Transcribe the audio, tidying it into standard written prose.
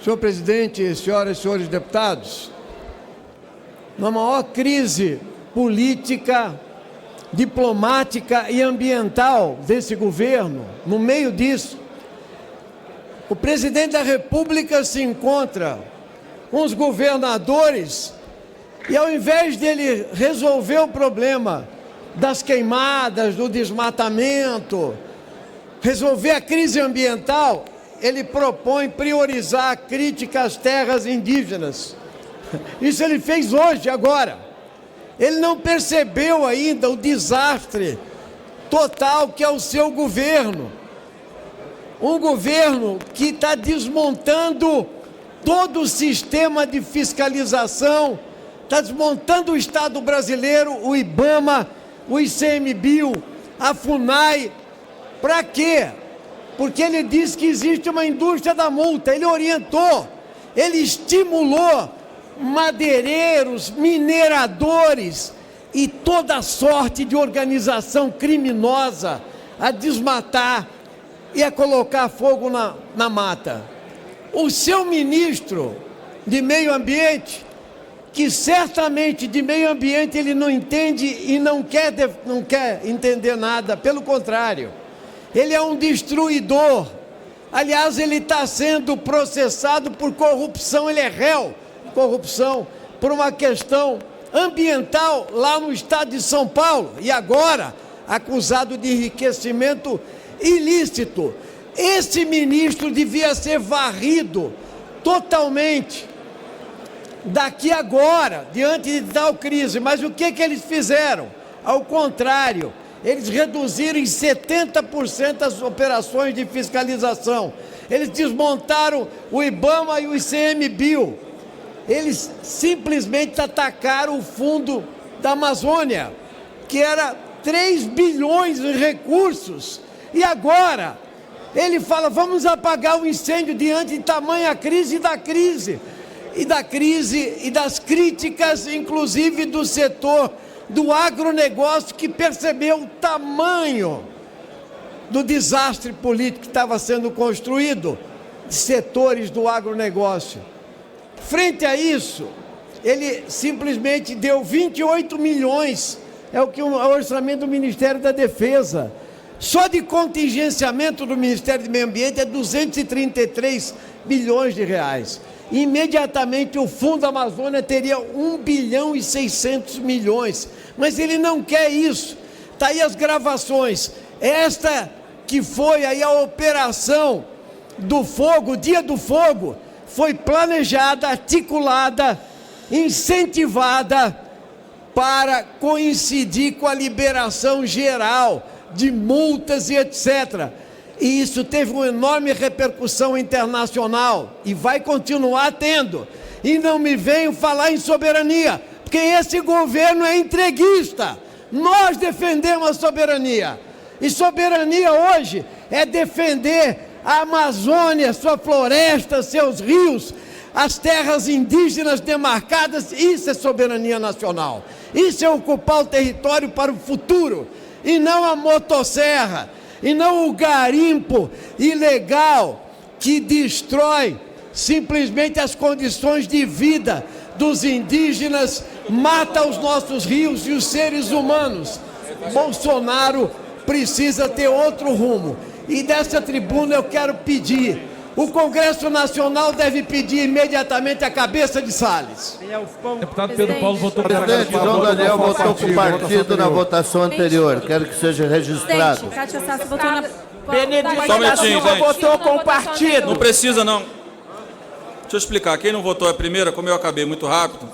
Senhor presidente, senhoras e senhores deputados, na maior crise política, diplomática e ambiental desse governo, no meio disso, o presidente da República se encontra com os governadores e, ao invés dele resolver o problema das queimadas, do desmatamento, resolver a crise ambiental, ele propõe priorizar a crítica às terras indígenas. Isso ele fez hoje, agora. Ele não percebeu ainda o desastre total que é o seu governo. Um governo que está desmontando todo o sistema de fiscalização, está desmontando o Estado brasileiro, o IBAMA, o ICMBio, a FUNAI. Para quê? Porque ele disse que existe uma indústria da multa, ele orientou, ele estimulou madeireiros, mineradores e toda sorte de organização criminosa a desmatar e a colocar fogo na mata. O seu ministro de Meio Ambiente, que certamente de meio ambiente ele não entende e não quer entender nada, pelo contrário, ele é um destruidor. Aliás, ele está sendo processado por corrupção, ele é réu de corrupção por uma questão ambiental lá no estado de São Paulo e agora acusado de enriquecimento ilícito. Esse ministro devia ser varrido totalmente daqui agora, diante de tal crise. Mas o que eles fizeram? Ao contrário, eles reduziram em 70% as operações de fiscalização. Eles desmontaram o IBAMA e o ICMBio. Eles simplesmente atacaram o fundo da Amazônia, que era 3 bilhões de recursos. E agora, ele fala, vamos apagar o incêndio diante de tamanha crise e das críticas, inclusive do setor do agronegócio, que percebeu o tamanho do desastre político que estava sendo construído, de setores do agronegócio. Frente a isso, ele simplesmente deu 28 milhões, é o que o orçamento do Ministério da Defesa. Só de contingenciamento do Ministério do Meio Ambiente é 233 bilhões de reais. Imediatamente o Fundo Amazônia teria 1 bilhão e 600 milhões, mas ele não quer isso. Está aí as gravações. Esta que foi aí a operação do fogo, o Dia do Fogo, foi planejada, articulada, incentivada para coincidir com a liberação geral de multas e etc. E isso teve uma enorme repercussão internacional e vai continuar tendo. E não me venham falar em soberania, porque esse governo é entreguista. Nós defendemos a soberania. E soberania hoje é defender a Amazônia, sua floresta, seus rios, as terras indígenas demarcadas. Isso é soberania nacional. Isso é ocupar o território para o futuro, e não a motosserra, e não o garimpo ilegal que destrói simplesmente as condições de vida dos indígenas, mata os nossos rios e os seres humanos. Bolsonaro precisa ter outro rumo. E dessa tribuna eu quero pedir, o Congresso Nacional deve pedir imediatamente a cabeça de Salles. Deputado Pedro Paulo votou com o presidente João Daniel votou com o partido na votação anterior. Quero que seja registrado. Kátia Sassi votou na... Benedito da Silva votou com o partido. Não precisa, não. Deixa eu explicar. Quem não votou a primeira, como eu acabei muito rápido,